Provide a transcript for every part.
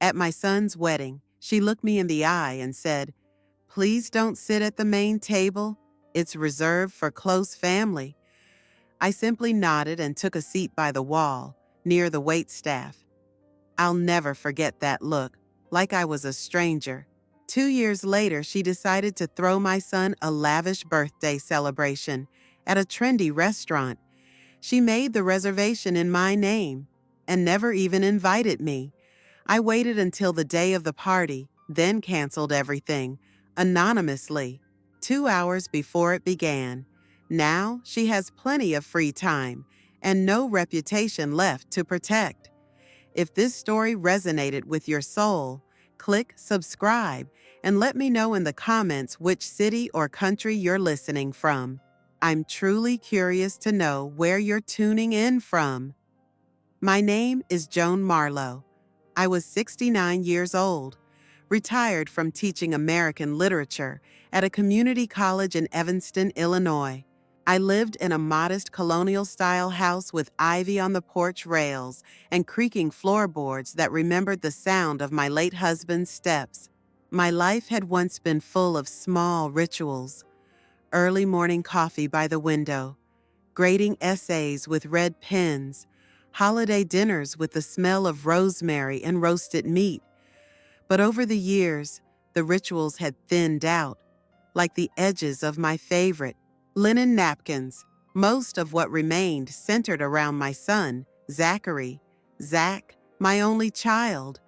At my son's wedding, she looked me in the eye and said, "Please don't sit at the main table. It's reserved for close family." I simply nodded and took a seat by the wall, near the waitstaff. I'll never forget that look, like I was a stranger. 2 years later, she decided to throw my son a lavish birthday celebration at a trendy restaurant. She made the reservation in my name and never even invited me. I waited until the day of the party, then canceled everything, anonymously, 2 hours before it began. Now she has plenty of free time and no reputation left to protect. If this story resonated with your soul, click subscribe and let me know in the comments which city or country you're listening from. I'm truly curious to know where you're tuning in from. My name is Joan Marlowe. I was 69 years old, retired from teaching American literature at a community college in Evanston, Illinois. I lived in a modest colonial-style house with ivy on the porch rails and creaking floorboards that remembered the sound of my late husband's steps. My life had once been full of small rituals: early morning coffee by the window, grading essays with red pens, holiday dinners with the smell of rosemary and roasted meat. But over the years, the rituals had thinned out, like the edges of my favorite linen napkins. Most of what remained centered around my son, Zachary. Zach, my only child.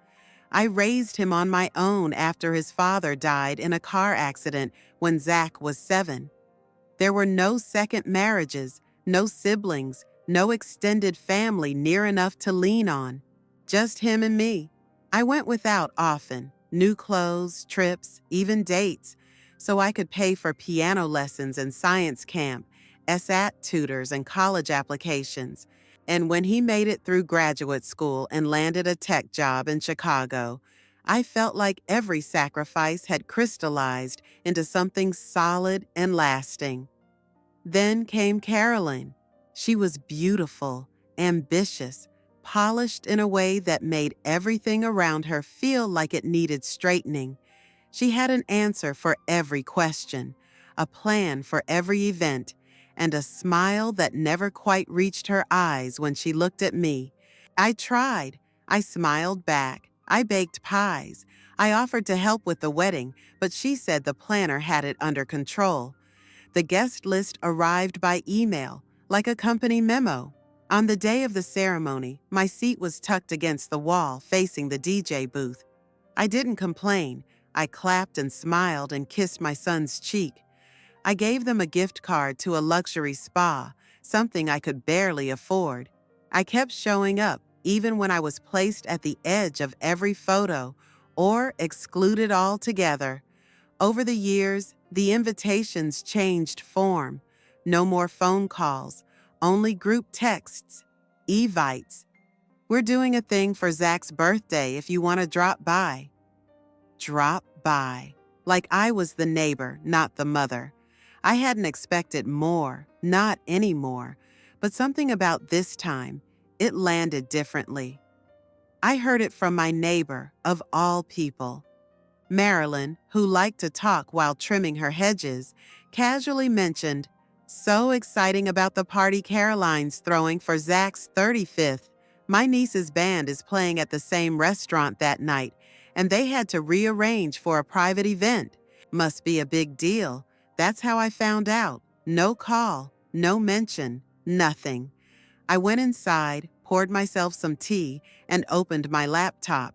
I raised him on my own after his father died in a car accident when Zach was 7. There were no second marriages, no siblings, no extended family near enough to lean on. Just him and me. I went without often, new clothes, trips, even dates, so I could pay for piano lessons and science camp, SAT tutors, and college applications. And when he made it through graduate school and landed a tech job in Chicago, I felt like every sacrifice had crystallized into something solid and lasting. Then came Carolyn. She was beautiful, ambitious, polished in a way that made everything around her feel like it needed straightening. She had an answer for every question, a plan for every event, and a smile that never quite reached her eyes when she looked at me. I tried. I smiled back. I baked pies. I offered to help with the wedding, but she said the planner had it under control. The guest list arrived by email, like a company memo. On the day of the ceremony, my seat was tucked against the wall facing the DJ booth. I didn't complain. I clapped and smiled and kissed my son's cheek. I gave them a gift card to a luxury spa, something I could barely afford. I kept showing up, even when I was placed at the edge of every photo or excluded altogether. Over the years, the invitations changed form. No more phone calls, only group texts, evites. "We're doing a thing for Zach's birthday if you want to drop by." Drop by, like I was the neighbor, not the mother. I hadn't expected more, not anymore, but something about this time, it landed differently. I heard it from my neighbor, of all people. Marilyn, who liked to talk while trimming her hedges, casually mentioned, "So exciting about the party Caroline's throwing for Zach's 35th. My niece's band is playing at the same restaurant that night, and they had to rearrange for a private event. Must be a big deal." That's how I found out. No call, no mention, nothing. I went inside, poured myself some tea, and opened my laptop.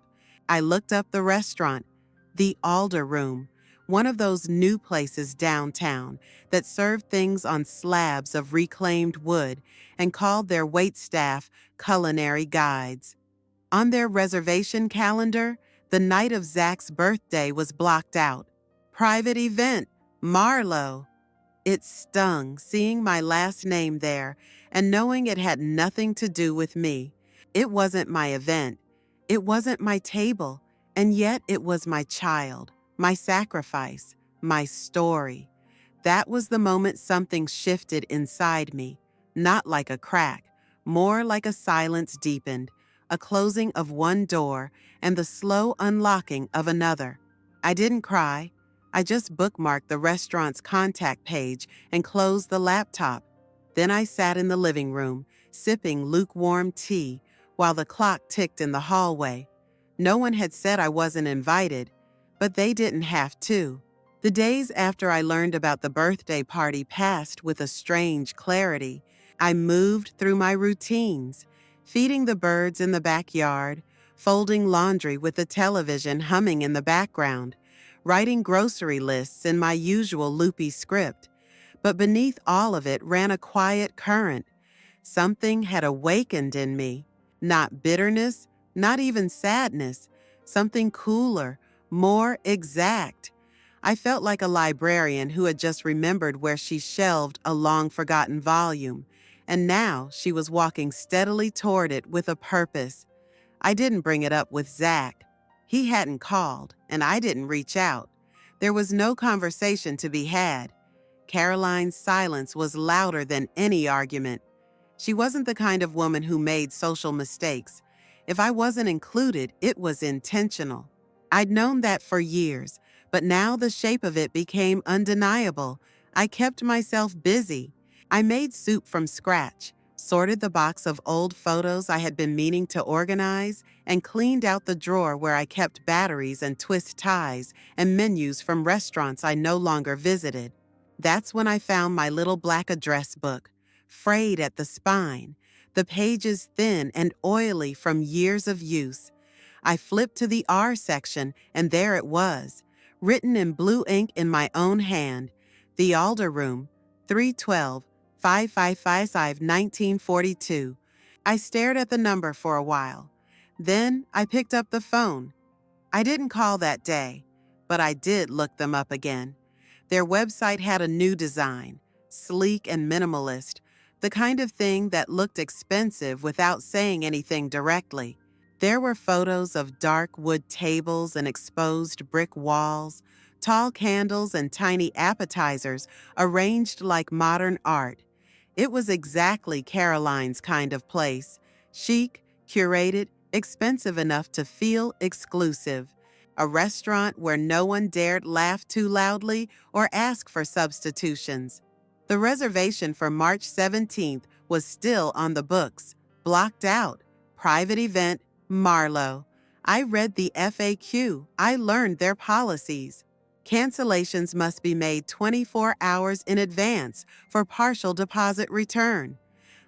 I looked up the restaurant, the Alder Room, one of those new places downtown that served things on slabs of reclaimed wood and called their waitstaff culinary guides. On their reservation calendar, the night of Zach's birthday was blocked out. Private event, Marlowe. It stung seeing my last name there and knowing it had nothing to do with me. It wasn't my event. It wasn't my table. And yet it was my child, my sacrifice, my story. That was the moment something shifted inside me, not like a crack, more like a silence deepened, a closing of one door, and the slow unlocking of another. I didn't cry. I just bookmarked the restaurant's contact page and closed the laptop. Then I sat in the living room, sipping lukewarm tea, while the clock ticked in the hallway. No one had said I wasn't invited, but they didn't have to. The days after I learned about the birthday party passed with a strange clarity. I moved through my routines, feeding the birds in the backyard, folding laundry with the television humming in the background, writing grocery lists in my usual loopy script. But beneath all of it ran a quiet current. Something had awakened in me. Not bitterness, not even sadness, something cooler, more exact. I felt like a librarian who had just remembered where she shelved a long-forgotten volume, and now she was walking steadily toward it with a purpose. I didn't bring it up with Zach. He hadn't called, and I didn't reach out. There was no conversation to be had. Caroline's silence was louder than any argument. She wasn't the kind of woman who made social mistakes. If I wasn't included, it was intentional. I'd known that for years, but now the shape of it became undeniable. I kept myself busy. I made soup from scratch, sorted the box of old photos I had been meaning to organize, and cleaned out the drawer where I kept batteries and twist ties and menus from restaurants I no longer visited. That's when I found my little black address book, frayed at the spine, the pages thin and oily from years of use. I flipped to the R section, and there it was, written in blue ink in my own hand, The Alder Room, 312 5555 1942. I stared at the number for a while. Then I picked up the phone. I didn't call that day, but I did look them up again. Their website had a new design, sleek and minimalist, the kind of thing that looked expensive without saying anything directly. There were photos of dark wood tables and exposed brick walls, tall candles and tiny appetizers arranged like modern art. It was exactly Caroline's kind of place, chic, curated, expensive enough to feel exclusive. A restaurant where no one dared laugh too loudly or ask for substitutions. The reservation for March 17th was still on the books, blocked out. Private event, Marlowe. I read the FAQ. I learned their policies. Cancellations must be made 24 hours in advance for partial deposit return.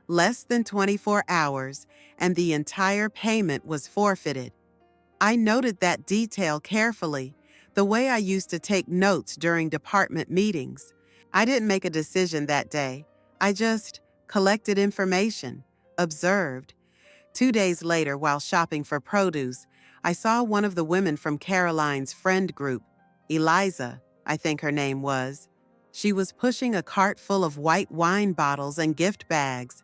Less than 24 hours, and the entire payment was forfeited. I noted that detail carefully, the way I used to take notes during department meetings. I didn't make a decision that day. I just collected information, observed. 2 days later, while shopping for produce, I saw one of the women from Caroline's friend group, Eliza, I think her name was. She was pushing a cart full of white wine bottles and gift bags.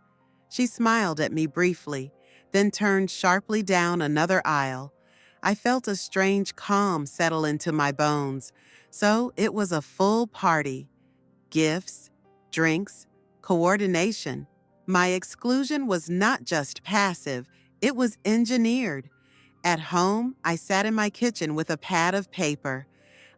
She smiled at me briefly, then turned sharply down another aisle. I felt a strange calm settle into my bones, so it was a full party. Gifts, drinks, coordination. My exclusion was not just passive, it was engineered. At home, I sat in my kitchen with a pad of paper.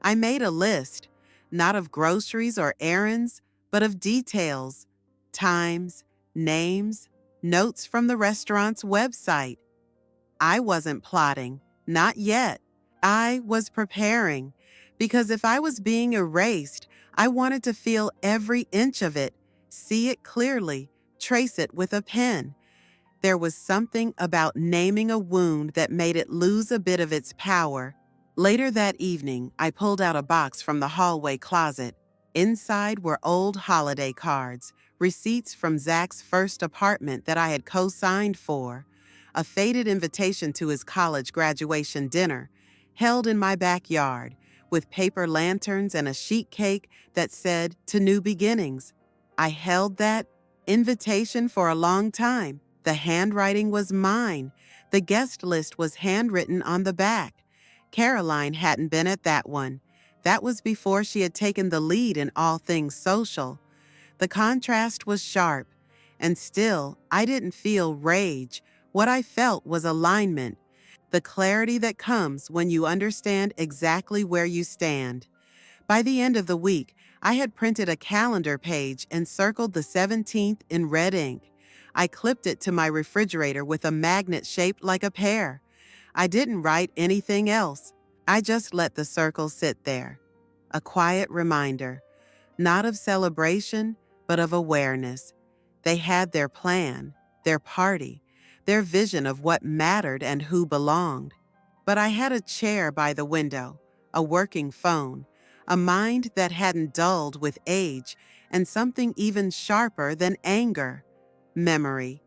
I made a list, not of groceries or errands, but of details, times, names, notes from the restaurant's website. I wasn't plotting, not yet. I was preparing, because if I was being erased, I wanted to feel every inch of it, see it clearly, trace it with a pen. There was something about naming a wound that made it lose a bit of its power. Later that evening, I pulled out a box from the hallway closet. Inside were old holiday cards, receipts from Zach's first apartment that I had co-signed for, a faded invitation to his college graduation dinner, held in my backyard, with paper lanterns and a sheet cake that said, "To New Beginnings." I held that invitation for a long time. The handwriting was mine. The guest list was handwritten on the back. Caroline hadn't been at that one. That was before she had taken the lead in all things social. The contrast was sharp, and still I didn't feel rage, What I felt was alignment, the clarity that comes when you understand exactly where you stand. By the end of the week, I had printed a calendar page and circled the 17th in red ink. I clipped it to my refrigerator with a magnet shaped like a pear. I didn't write anything else. I just let the circle sit there. A quiet reminder, not of celebration, but of awareness. They had their plan, their party, their vision of what mattered and who belonged. But I had a chair by the window, a working phone, a mind that hadn't dulled with age, and something even sharper than anger, memory.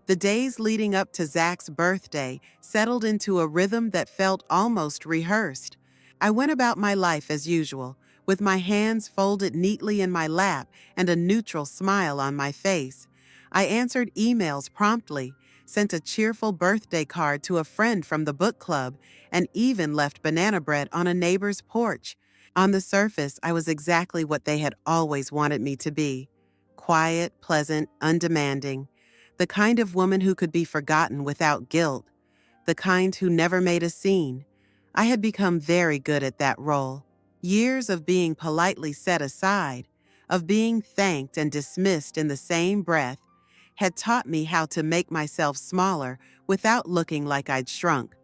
The days leading up to Zach's birthday settled into a rhythm that felt almost rehearsed. I went about my life as usual, with my hands folded neatly in my lap and a neutral smile on my face. I answered emails promptly, sent a cheerful birthday card to a friend from the book club, and even left banana bread on a neighbor's porch. On the surface, I was exactly what they had always wanted me to be: quiet, pleasant, undemanding. The kind of woman who could be forgotten without guilt, the kind who never made a scene. I had become very good at that role. Years of being politely set aside, of being thanked and dismissed in the same breath, had taught me how to make myself smaller without looking like I'd shrunk.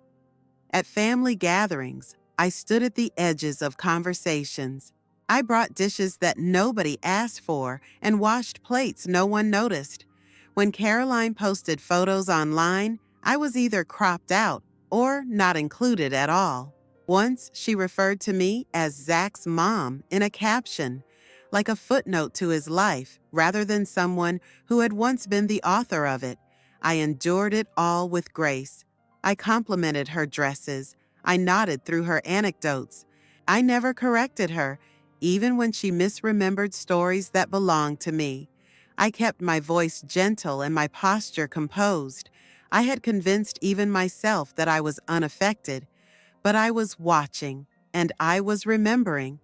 At family gatherings, I stood at the edges of conversations. I brought dishes that nobody asked for and washed plates no one noticed. When Caroline posted photos online, I was either cropped out or not included at all. Once she referred to me as Zach's mom in a caption, like a footnote to his life rather than someone who had once been the author of it. I endured it all with grace. I complimented her dresses. I nodded through her anecdotes. I never corrected her, even when she misremembered stories that belonged to me. I kept my voice gentle and my posture composed. I had convinced even myself that I was unaffected, but I was watching, and I was remembering.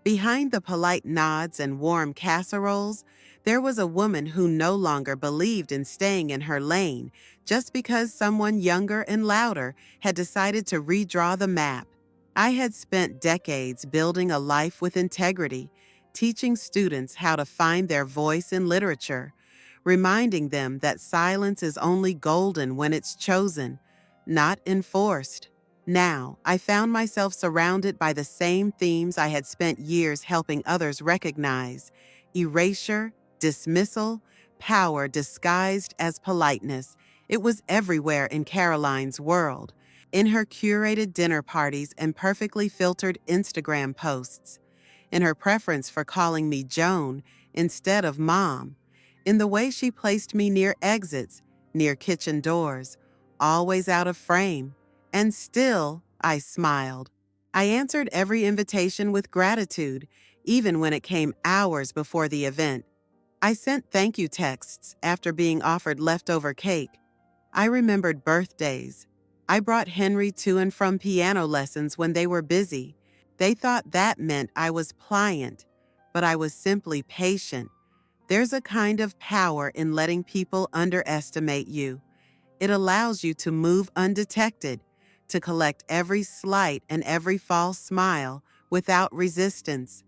Behind the polite nods and warm casseroles, there was a woman who no longer believed in staying in her lane just because someone younger and louder had decided to redraw the map. I had spent decades building a life with integrity, teaching students how to find their voice in literature, reminding them that silence is only golden when it's chosen, not enforced. Now, I found myself surrounded by the same themes I had spent years helping others recognize: erasure, dismissal, power disguised as politeness. It was everywhere in Caroline's world, in her curated dinner parties and perfectly filtered Instagram posts, in her preference for calling me Joan instead of Mom, in the way she placed me near exits, near kitchen doors, always out of frame. And still, I smiled. I answered every invitation with gratitude, even when it came hours before the event. I sent thank you texts after being offered leftover cake. I remembered birthdays. I brought Henry to and from piano lessons when they were busy. They thought that meant I was pliant, but I was simply patient. There's a kind of power in letting people underestimate you. It allows you to move undetected, to collect every slight and every false smile without resistance.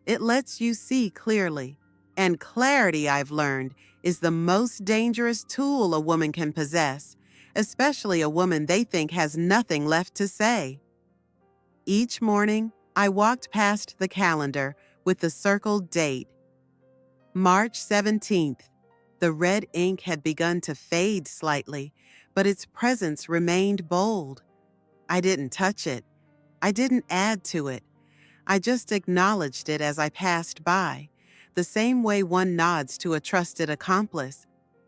It lets you see clearly. And clarity, I've learned, is the most dangerous tool a woman can possess, especially a woman they think has nothing left to say. Each morning, I walked past the calendar with the circled date, March 17th. The red ink had begun to fade slightly, but its presence remained bold. I didn't touch it. I didn't add to it. I just acknowledged it as I passed by, the same way one nods to a trusted accomplice.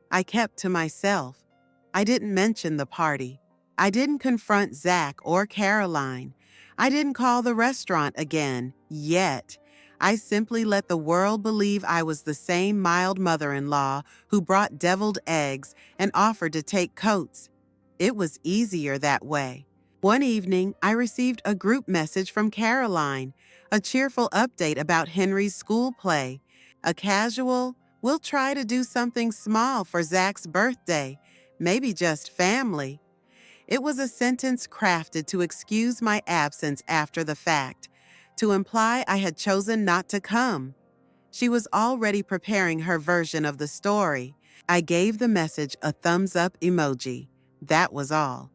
I kept to myself. I didn't mention the party. I didn't confront Zach or Caroline. I didn't call the restaurant again, yet. I simply let the world believe I was the same mild mother-in-law who brought deviled eggs and offered to take coats. It was easier that way. One evening, I received a group message from Caroline, a cheerful update about Henry's school play, a casual, "We'll try to do something small for Zach's birthday," maybe just family. It was a sentence crafted to excuse my absence after the fact, to imply I had chosen not to come. She was already preparing her version of the story. I gave the message a thumbs up emoji. That was all.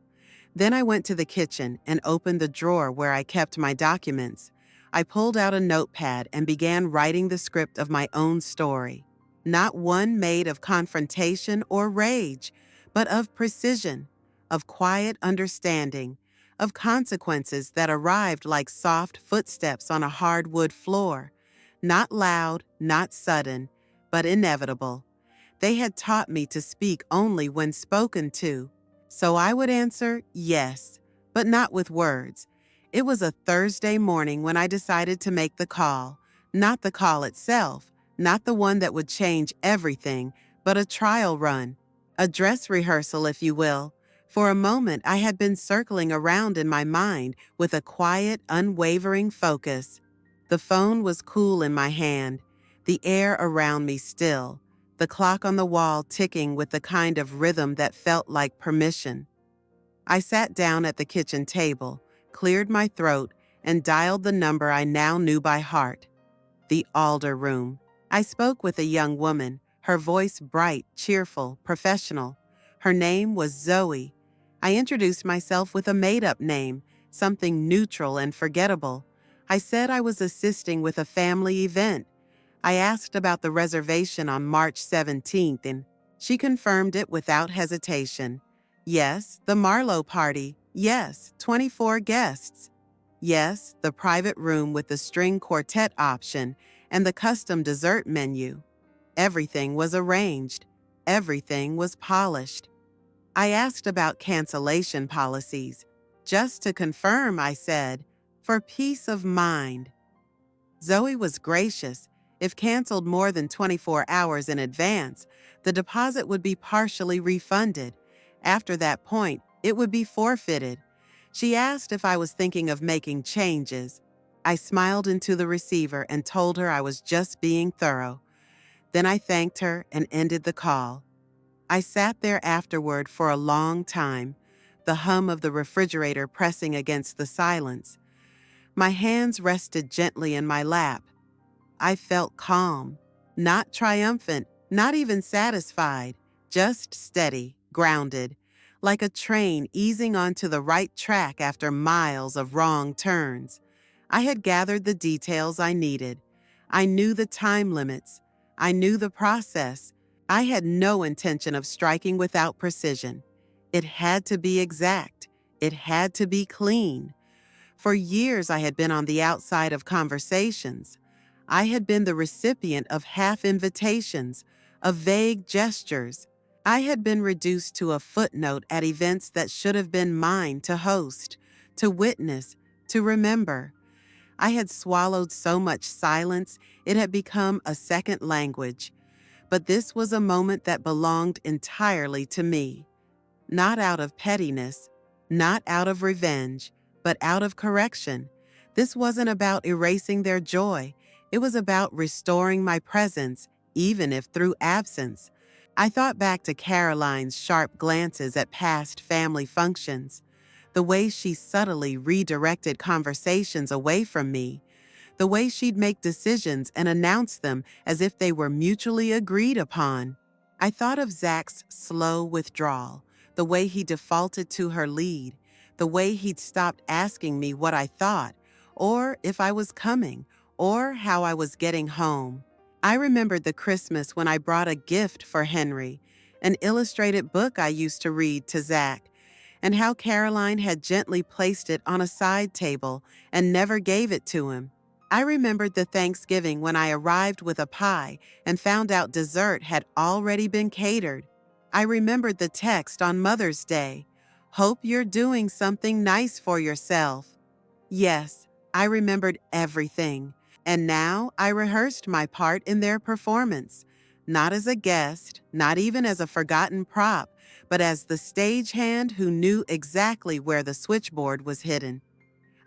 Then I went to the kitchen and opened the drawer where I kept my documents. I pulled out a notepad and began writing the script of my own story. Not one made of confrontation or rage, but of precision, of quiet understanding, of consequences that arrived like soft footsteps on a hardwood floor. Not loud, not sudden, but inevitable. They had taught me to speak only when spoken to. So I would answer yes, but not with words. It was a Thursday morning when I decided to make the call. Not the call itself, not the one that would change everything, but a trial run. A dress rehearsal, if you will. For a moment, I had been circling around in my mind with a quiet, unwavering focus. The phone was cool in my hand, the air around me still, the clock on the wall ticking with the kind of rhythm that felt like permission. I sat down at the kitchen table, cleared my throat, and dialed the number I now knew by heart. The Alder Room. I spoke with a young woman, her voice bright, cheerful, professional. Her name was Zoe. I introduced myself with a made-up name, something neutral and forgettable. I said I was assisting with a family event. I asked about the reservation on March 17th, and she confirmed it without hesitation. Yes, the Marlowe party. Yes, 24 guests. Yes, the private room with the string quartet option and the custom dessert menu. Everything was arranged. Everything was polished. I asked about cancellation policies. Just to confirm, I said, for peace of mind. Zoe was gracious. If canceled more than 24 hours in advance, the deposit would be partially refunded. After that point, it would be forfeited. She asked if I was thinking of making changes. I smiled into the receiver and told her I was just being thorough. Then I thanked her and ended the call. I sat there afterward for a long time, the hum of the refrigerator pressing against the silence. My hands rested gently in my lap. I felt calm, not triumphant, not even satisfied, just steady, grounded, like a train easing onto the right track after miles of wrong turns. I had gathered the details I needed. I knew the time limits. I knew the process. I had no intention of striking without precision. It had to be exact. It had to be clean. For years, I had been on the outside of conversations. I had been the recipient of half invitations, of vague gestures. I had been reduced to a footnote at events that should have been mine to host, to witness, to remember. I had swallowed so much silence, it had become a second language. But this was a moment that belonged entirely to me. Not out of pettiness, not out of revenge, but out of correction. This wasn't about erasing their joy. It was about restoring my presence, even if through absence. I thought back to Caroline's sharp glances at past family functions, the way she subtly redirected conversations away from me, the way she'd make decisions and announce them as if they were mutually agreed upon. I thought of Zach's slow withdrawal, the way he defaulted to her lead, the way he'd stopped asking me what I thought, or if I was coming, or how I was getting home. I remembered the Christmas when I brought a gift for Henry, an illustrated book I used to read to Zach, and how Caroline had gently placed it on a side table and never gave it to him. I remembered the Thanksgiving when I arrived with a pie and found out dessert had already been catered. I remembered the text on Mother's Day. Hope you're doing something nice for yourself. Yes, I remembered everything. And now I rehearsed my part in their performance, not as a guest, not even as a forgotten prop, but as the stagehand who knew exactly where the switchboard was hidden.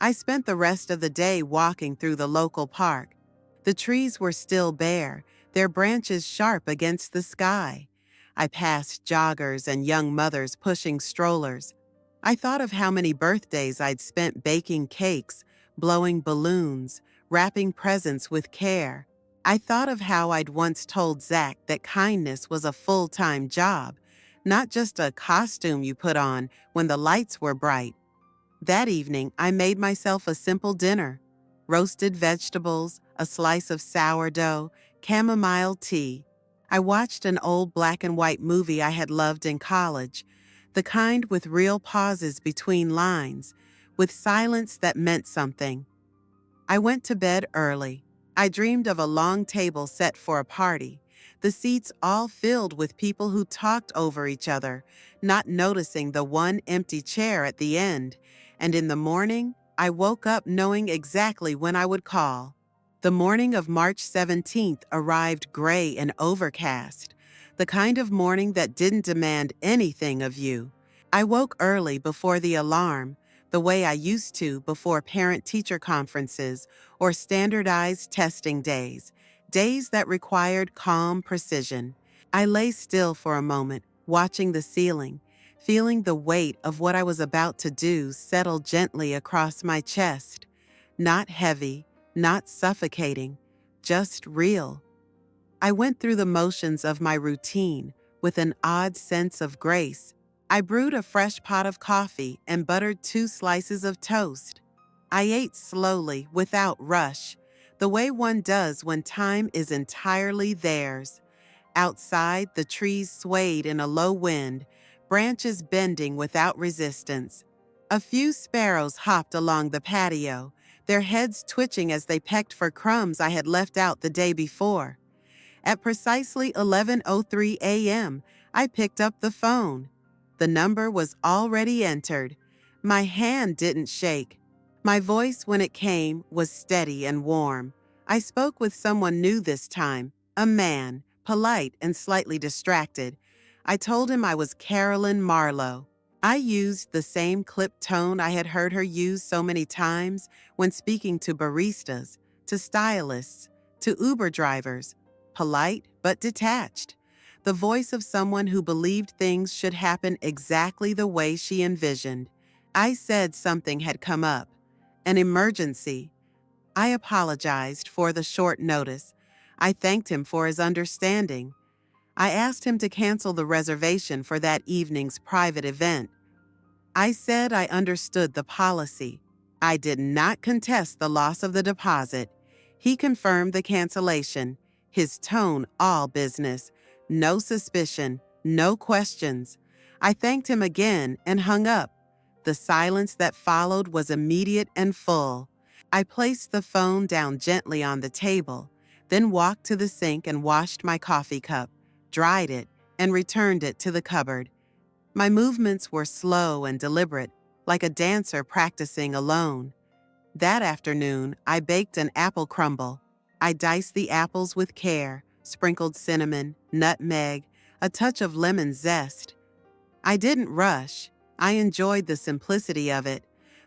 I spent the rest of the day walking through the local park. The trees were still bare, their branches sharp against the sky. I passed joggers and young mothers pushing strollers. I thought of how many birthdays I'd spent baking cakes, blowing balloons, wrapping presents with care. I thought of how I'd once told Zach that kindness was a full-time job, not just a costume you put on when the lights were bright. That evening, I made myself a simple dinner: roasted vegetables, a slice of sourdough, chamomile tea. I watched an old black and white movie I had loved in college, the kind with real pauses between lines, with silence that meant something. I went to bed early. I dreamed of a long table set for a party, the seats all filled with people who talked over each other, not noticing the one empty chair at the end. And in the morning, I woke up knowing exactly when I would call. The morning of March 17th arrived gray and overcast, the kind of morning that didn't demand anything of you. I woke early before the alarm, the way I used to before parent-teacher conferences or standardized testing days, days that required calm precision. I lay still for a moment, watching the ceiling, feeling the weight of what I was about to do settle gently across my chest. Not heavy, not suffocating, just real. I went through the motions of my routine with an odd sense of grace. I brewed a fresh pot of coffee and buttered 2 slices of toast. I ate slowly, without rush, the way one does when time is entirely theirs. Outside, the trees swayed in a low wind, branches bending without resistance. A few sparrows hopped along the patio, their heads twitching as they pecked for crumbs I had left out the day before. At precisely 11:03 a.m., I picked up the phone. The number was already entered. My hand didn't shake. My voice, when it came, was steady and warm. I spoke with someone new this time, a man, polite and slightly distracted. I told him I was Carolyn Marlowe. I used the same clipped tone I had heard her use so many times when speaking to baristas, to stylists, to Uber drivers. Polite but detached. The voice of someone who believed things should happen exactly the way she envisioned. I said something had come up. An emergency. I apologized for the short notice. I thanked him for his understanding. I asked him to cancel the reservation for that evening's private event. I said I understood the policy. I did not contest the loss of the deposit. He confirmed the cancellation, his tone all business, no suspicion, no questions. I thanked him again and hung up. The silence that followed was immediate and full. I placed the phone down gently on the table, then walked to the sink and washed my coffee cup, dried it, and returned it to the cupboard. My movements were slow and deliberate, like a dancer practicing alone. That afternoon, I baked an apple crumble. I diced the apples with care, sprinkled cinnamon, nutmeg, a touch of lemon zest. I didn't rush. I enjoyed the simplicity of it,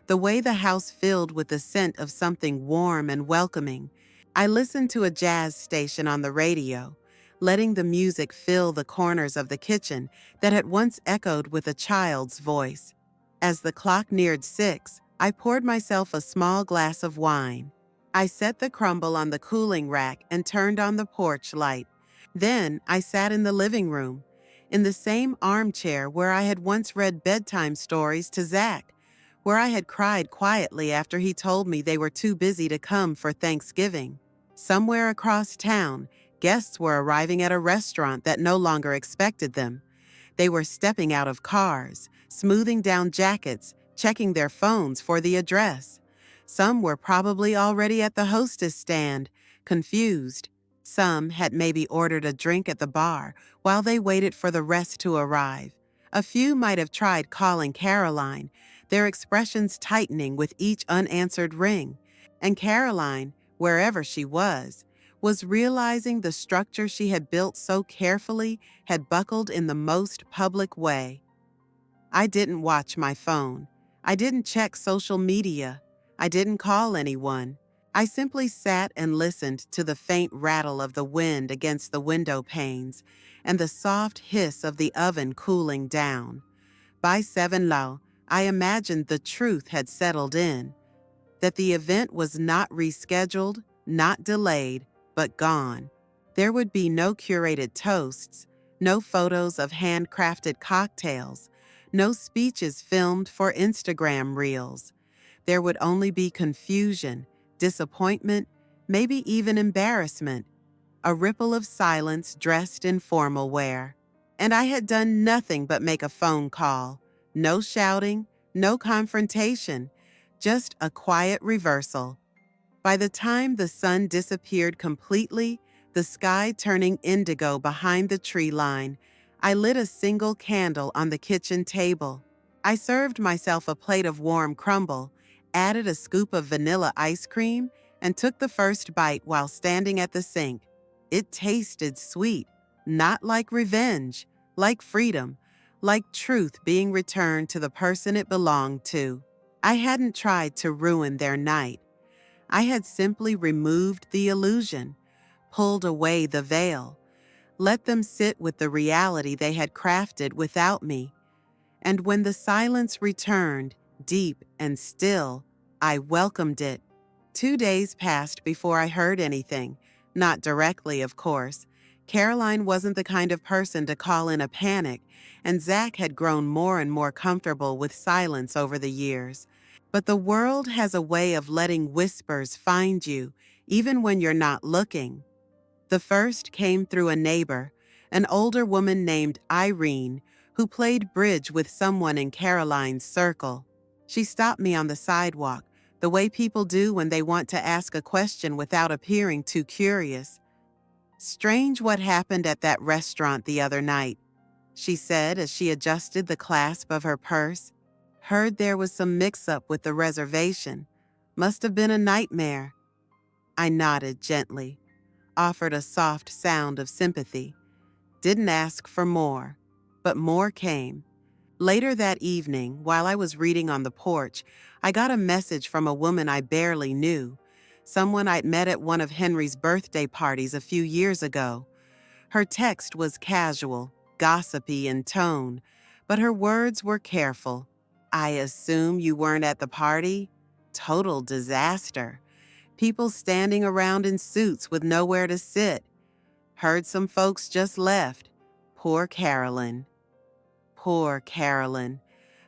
the way the house filled with the scent of something warm and welcoming. I listened to a jazz station on the radio, letting the music fill the corners of the kitchen that had once echoed with a child's voice. As the clock neared 6, I poured myself a small glass of wine. I set the crumble on the cooling rack and turned on the porch light. Then I sat in the living room, in the same armchair where I had once read bedtime stories to Zach, where I had cried quietly after he told me they were too busy to come for Thanksgiving. Somewhere across town, guests were arriving at a restaurant that no longer expected them. They were stepping out of cars, smoothing down jackets, checking their phones for the address. Some were probably already at the hostess stand, confused. Some had maybe ordered a drink at the bar while they waited for the rest to arrive. A few might have tried calling Caroline, their expressions tightening with each unanswered ring. And Caroline, wherever she was realizing the structure she had built so carefully had buckled in the most public way. I didn't watch my phone. I didn't check social media. I didn't call anyone. I simply sat and listened to the faint rattle of the wind against the window panes and the soft hiss of the oven cooling down. By 7 I imagined the truth had settled in, that the event was not rescheduled, not delayed, but gone. There would be no curated toasts, no photos of handcrafted cocktails, no speeches filmed for Instagram reels. There would only be confusion, disappointment, maybe even embarrassment, a ripple of silence dressed in formal wear. And I had done nothing but make a phone call. No shouting, no confrontation, just a quiet reversal. By the time the sun disappeared completely, the sky turning indigo behind the tree line, I lit a single candle on the kitchen table. I served myself a plate of warm crumble, added a scoop of vanilla ice cream, and took the first bite while standing at the sink. It tasted sweet, not like revenge, like freedom, like truth being returned to the person it belonged to. I hadn't tried to ruin their night. I had simply removed the illusion, pulled away the veil, let them sit with the reality they had crafted without me. And when the silence returned, deep and still, I welcomed it. 2 days passed before I heard anything. Not directly, of course. Caroline wasn't the kind of person to call in a panic, and Zach had grown more and more comfortable with silence over the years. But the world has a way of letting whispers find you, even when you're not looking. The first came through a neighbor, an older woman named Irene, who played bridge with someone in Caroline's circle. She stopped me on the sidewalk, the way people do when they want to ask a question without appearing too curious. "Strange what happened at that restaurant the other night," she said as she adjusted the clasp of her purse. "Heard there was some mix-up with the reservation. Must have been a nightmare." I nodded gently, offered a soft sound of sympathy. Didn't ask for more, but more came. Later that evening, while I was reading on the porch, I got a message from a woman I barely knew, someone I'd met at one of Henry's birthday parties a few years ago. Her text was casual, gossipy in tone, but her words were careful. "I assume you weren't at the party? Total disaster. People standing around in suits with nowhere to sit. Heard some folks just left. Poor Carolyn." Poor Carolyn.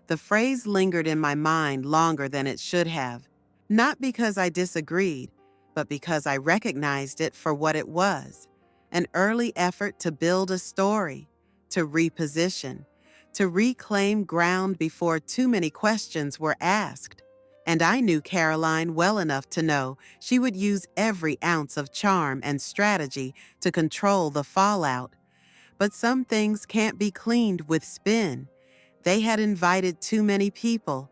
The phrase lingered in my mind longer than it should have. Not because I disagreed, but because I recognized it for what it was. An early effort to build a story, to reposition, to reclaim ground before too many questions were asked. And I knew Caroline well enough to know she would use every ounce of charm and strategy to control the fallout. But some things can't be cleaned with spin. They had invited too many people,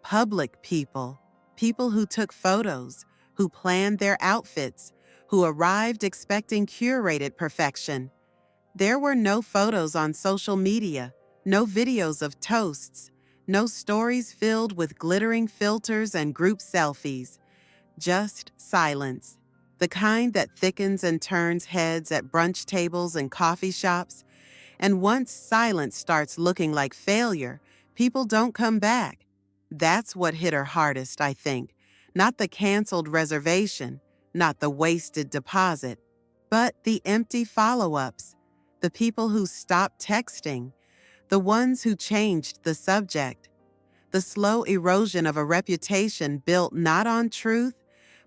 public people, people who took photos, who planned their outfits, who arrived expecting curated perfection. There were no photos on social media, no videos of toasts, no stories filled with glittering filters and group selfies. Just silence. The kind that thickens and turns heads at brunch tables and coffee shops. And once silence starts looking like failure, people don't come back. That's what hit her hardest, I think. Not the canceled reservation, not the wasted deposit, but the empty follow-ups, the people who stopped texting, the ones who changed the subject, the slow erosion of a reputation built not on truth,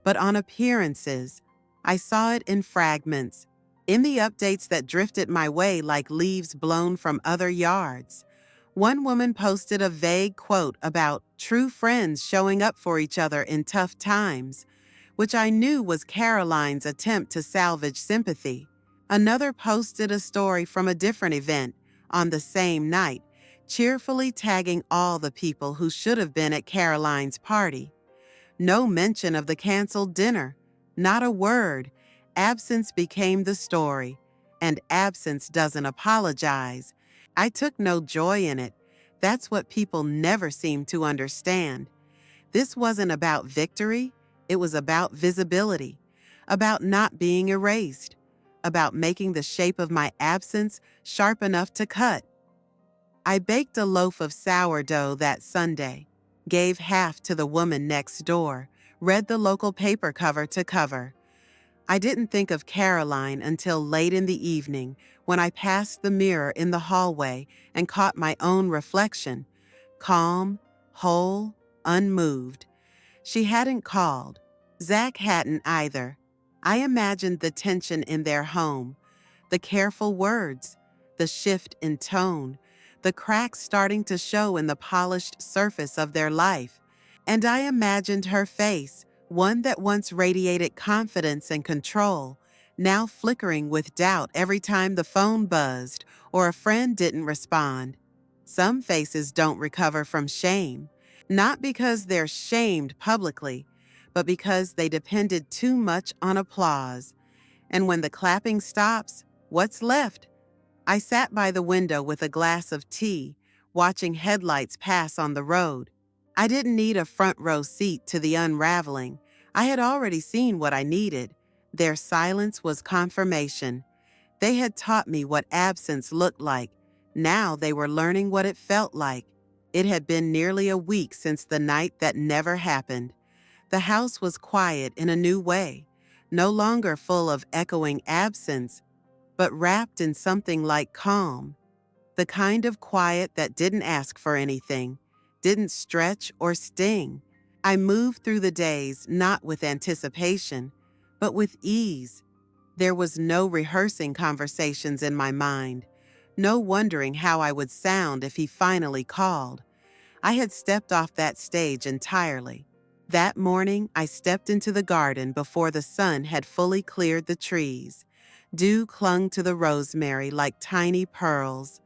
but on appearances. I saw it in fragments, in the updates that drifted my way like leaves blown from other yards. One woman posted a vague quote about true friends showing up for each other in tough times, which I knew was Caroline's attempt to salvage sympathy. Another posted a story from a different event on the same night, cheerfully tagging all the people who should have been at Caroline's party. No mention of the canceled dinner, not a word. Absence became the story, and absence doesn't apologize. I took no joy in it. That's what people never seem to understand. This wasn't about victory. It was about visibility, about not being erased, about making the shape of my absence sharp enough to cut. I baked a loaf of sourdough that Sunday, gave half to the woman next door, read the local paper cover to cover. I didn't think of Caroline until late in the evening when I passed the mirror in the hallway and caught my own reflection, calm, whole, unmoved. She hadn't called. Zach hadn't either. I imagined the tension in their home, the careful words, the shift in tone, the cracks starting to show in the polished surface of their life. And I imagined her face, one that once radiated confidence and control, now flickering with doubt every time the phone buzzed or a friend didn't respond. Some faces don't recover from shame, not because they're shamed publicly, but because they depended too much on applause. And when the clapping stops, what's left? I sat by the window with a glass of tea, watching headlights pass on the road. I didn't need a front row seat to the unraveling. I had already seen what I needed. Their silence was confirmation. They had taught me what absence looked like. Now they were learning what it felt like. It had been nearly a week since the night that never happened. The house was quiet in a new way, no longer full of echoing absence, but wrapped in something like calm. The kind of quiet that didn't ask for anything, didn't stretch or sting. I moved through the days not with anticipation, but with ease. There was no rehearsing conversations in my mind, no wondering how I would sound if he finally called. I had stepped off that stage entirely. That morning, I stepped into the garden before the sun had fully cleared the trees. Dew clung to the rosemary like tiny pearls.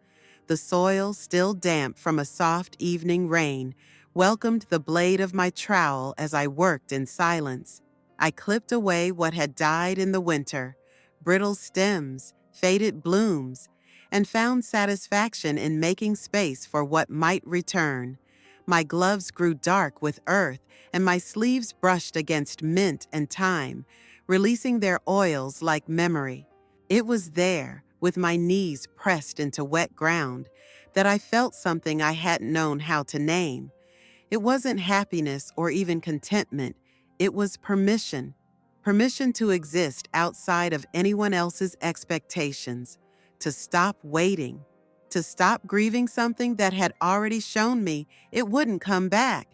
The soil, still damp from a soft evening rain, welcomed the blade of my trowel as I worked in silence. I clipped away what had died in the winter, brittle stems, faded blooms, and found satisfaction in making space for what might return. My gloves grew dark with earth, and my sleeves brushed against mint and thyme, releasing their oils like memory. It was there, with my knees pressed into wet ground, that I felt something I hadn't known how to name. It wasn't happiness or even contentment. It was permission. Permission to exist outside of anyone else's expectations, to stop waiting, to stop grieving something that had already shown me it wouldn't come back.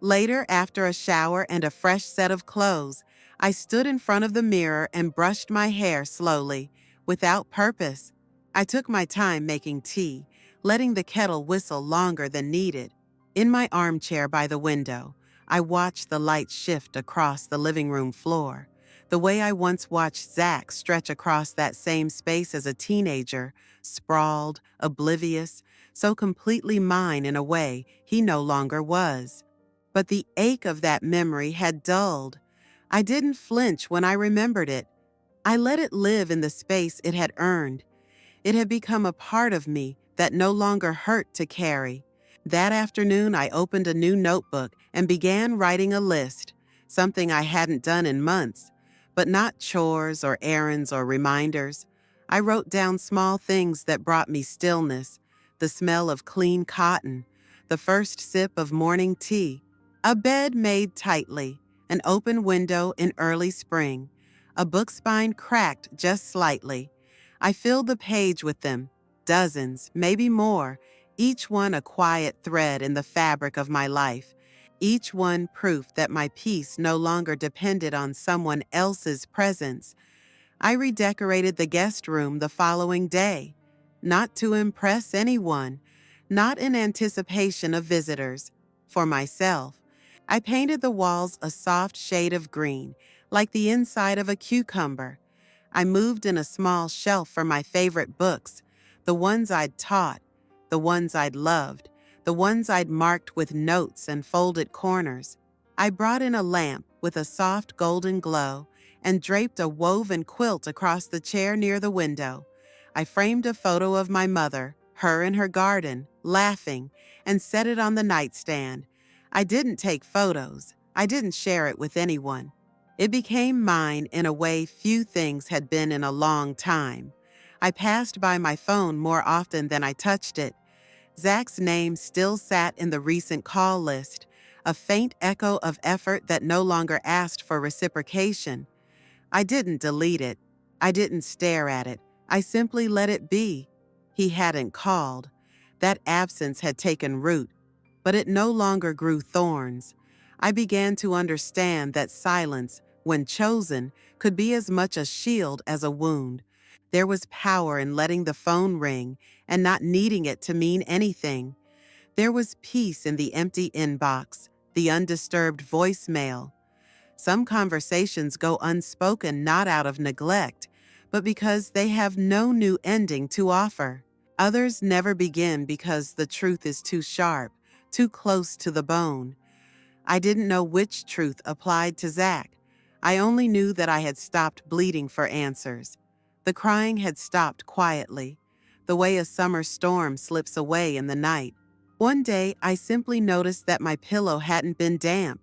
Later, after a shower and a fresh set of clothes, I stood in front of the mirror and brushed my hair slowly, without purpose. I took my time making tea, letting the kettle whistle longer than needed. In my armchair by the window, I watched the light shift across the living room floor, the way I once watched Zach stretch across that same space as a teenager, sprawled, oblivious, so completely mine in a way he no longer was. But the ache of that memory had dulled. I didn't flinch when I remembered it. I let it live in the space it had earned. It had become a part of me that no longer hurt to carry. That afternoon, I opened a new notebook and began writing a list, something I hadn't done in months, but not chores or errands or reminders. I wrote down small things that brought me stillness, the smell of clean cotton, the first sip of morning tea, a bed made tightly, an open window in early spring, a book spine cracked just slightly. I filled the page with them, dozens, maybe more, each one a quiet thread in the fabric of my life, each one proof that my peace no longer depended on someone else's presence. I redecorated the guest room the following day, not to impress anyone, not in anticipation of visitors, for myself. I painted the walls a soft shade of green, like the inside of a cucumber. I moved in a small shelf for my favorite books, the ones I'd taught, the ones I'd loved, the ones I'd marked with notes and folded corners. I brought in a lamp with a soft golden glow and draped a woven quilt across the chair near the window. I framed a photo of my mother, her in her garden, laughing, and set it on the nightstand. I didn't take photos. I didn't share it with anyone. It became mine in a way few things had been in a long time. I passed by my phone more often than I touched it. Zach's name still sat in the recent call list, a faint echo of effort that no longer asked for reciprocation. I didn't delete it. I didn't stare at it. I simply let it be. He hadn't called. That absence had taken root, but it no longer grew thorns. I began to understand that silence, when chosen, could be as much a shield as a wound. There was power in letting the phone ring and not needing it to mean anything. There was peace in the empty inbox, the undisturbed voicemail. Some conversations go unspoken not out of neglect, but because they have no new ending to offer. Others never begin because the truth is too sharp, too close to the bone. I didn't know which truth applied to Zach. I only knew that I had stopped bleeding for answers. The crying had stopped quietly, the way a summer storm slips away in the night. One day, I simply noticed that my pillow hadn't been damp,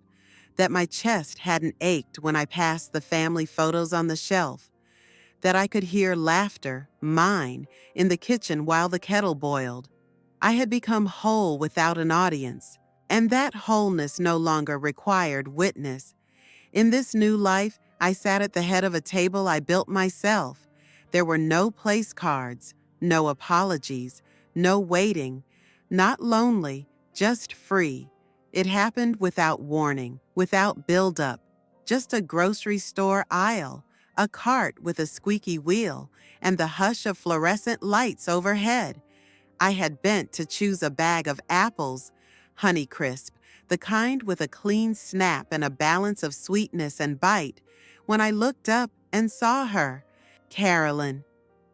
that my chest hadn't ached when I passed the family photos on the shelf, that I could hear laughter, mine, in the kitchen while the kettle boiled. I had become whole without an audience, and that wholeness no longer required witness. In this new life, I sat at the head of a table I built myself. There were no place cards, no apologies, no waiting, not lonely, just free. It happened without warning, without build-up, just a grocery store aisle, a cart with a squeaky wheel, and the hush of fluorescent lights overhead. I had bent to choose a bag of apples, Honeycrisp, the kind with a clean snap and a balance of sweetness and bite, when I looked up and saw her, Carolyn.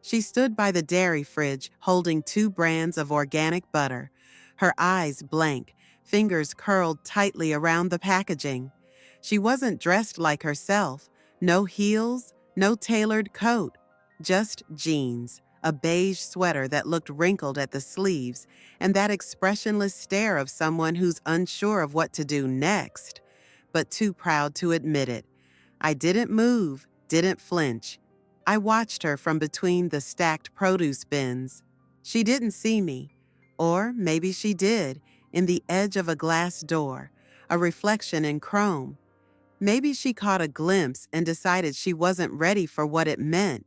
She stood by the dairy fridge holding 2 brands of organic butter, her eyes blank, fingers curled tightly around the packaging. She wasn't dressed like herself, no heels, no tailored coat, just jeans, a beige sweater that looked wrinkled at the sleeves, and that expressionless stare of someone who's unsure of what to do next, but too proud to admit it. I didn't move, didn't flinch. I watched her from between the stacked produce bins. She didn't see me, or maybe she did, in the edge of a glass door, a reflection in chrome. Maybe she caught a glimpse and decided she wasn't ready for what it meant.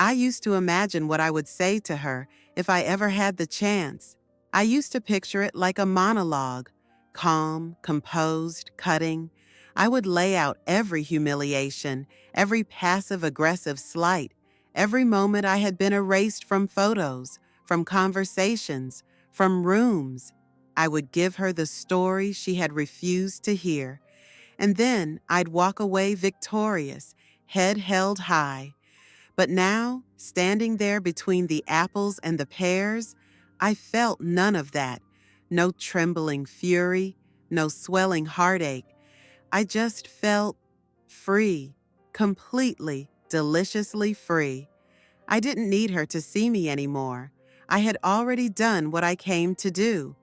I used to imagine what I would say to her if I ever had the chance. I used to picture it like a monologue, calm, composed, cutting. I would lay out every humiliation, every passive-aggressive slight, every moment I had been erased from photos, from conversations, from rooms. I would give her the story she had refused to hear, and then I'd walk away victorious, head held high. But now, standing there between the apples and the pears, I felt none of that. No trembling fury, no swelling heartache. I just felt free, completely, deliciously free. I didn't need her to see me anymore. I had already done what I came to do.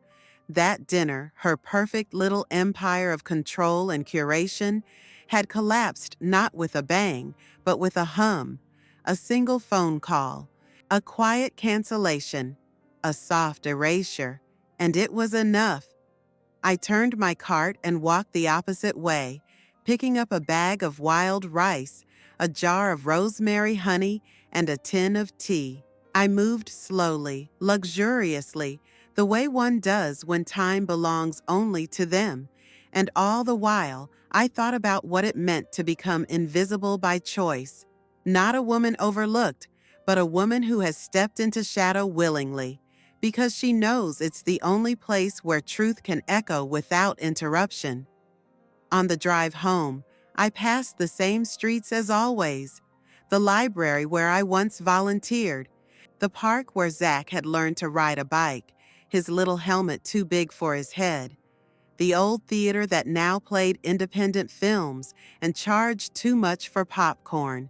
That dinner, her perfect little empire of control and curation, had collapsed not with a bang, but with a hum. A single phone call, a quiet cancellation, a soft erasure, and it was enough. I turned my cart and walked the opposite way, picking up a bag of wild rice, a jar of rosemary honey, and a tin of tea. I moved slowly, luxuriously, the way one does when time belongs only to them, and all the while I thought about what it meant to become invisible by choice. Not a woman overlooked, but a woman who has stepped into shadow willingly, because she knows it's the only place where truth can echo without interruption. On the drive home, I passed the same streets as always, the library where I once volunteered, the park where Zach had learned to ride a bike, his little helmet too big for his head, the old theater that now played independent films and charged too much for popcorn.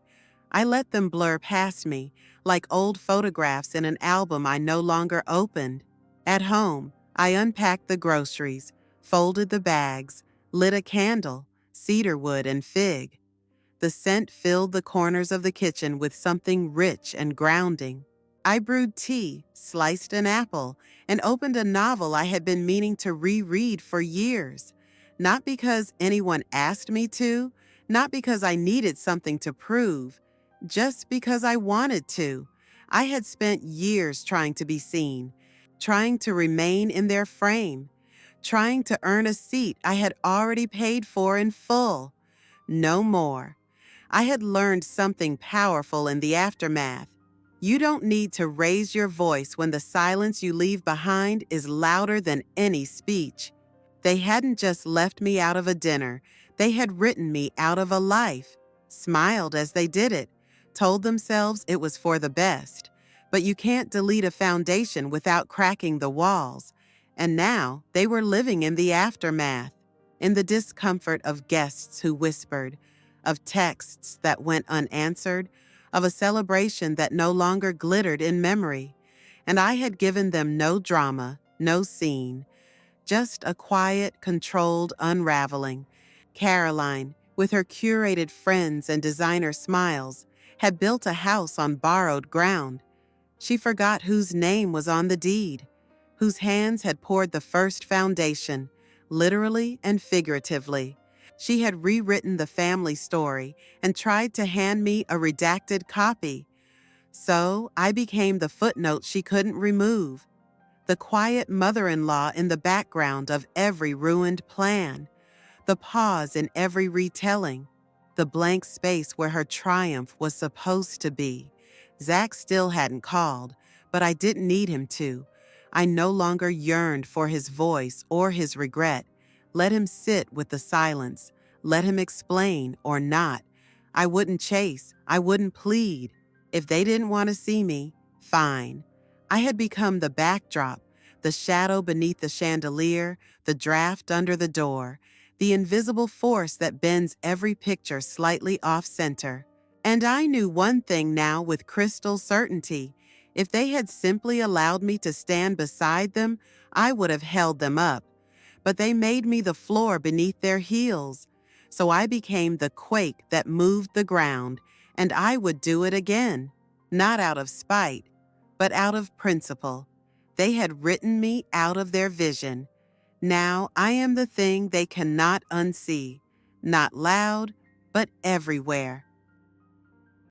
I let them blur past me, like old photographs in an album I no longer opened. At home, I unpacked the groceries, folded the bags, lit a candle, cedar wood and fig. The scent filled the corners of the kitchen with something rich and grounding. I brewed tea, sliced an apple, and opened a novel I had been meaning to reread for years. Not because anyone asked me to, not because I needed something to prove, just because I wanted to. I had spent years trying to be seen, trying to remain in their frame, trying to earn a seat I had already paid for in full. No more. I had learned something powerful in the aftermath. You don't need to raise your voice when the silence you leave behind is louder than any speech. They hadn't just left me out of a dinner, they had written me out of a life, smiled as they did it, told themselves it was for the best. But you can't delete a foundation without cracking the walls. And now they were living in the aftermath, in the discomfort of guests who whispered, of texts that went unanswered, of a celebration that no longer glittered in memory. And I had given them no drama, no scene, just a quiet, controlled unraveling. Caroline, with her curated friends and designer smiles, had built a house on borrowed ground. She forgot whose name was on the deed, whose hands had poured the first foundation, literally and figuratively. She had rewritten the family story and tried to hand me a redacted copy. So I became the footnote she couldn't remove, the quiet mother-in-law in the background of every ruined plan, the pause in every retelling, the blank space where her triumph was supposed to be. Zach still hadn't called, but I didn't need him to. I no longer yearned for his voice or his regret. Let him sit with the silence. Let him explain or not. I wouldn't chase. I wouldn't plead. If they didn't want to see me, fine. I had become the backdrop, the shadow beneath the chandelier, the draft under the door, the invisible force that bends every picture slightly off-center. And I knew one thing now with crystal certainty. If they had simply allowed me to stand beside them, I would have held them up. But they made me the floor beneath their heels. So I became the quake that moved the ground, and I would do it again. Not out of spite, but out of principle. They had written me out of their vision. Now I am the thing they cannot unsee, not loud, but everywhere.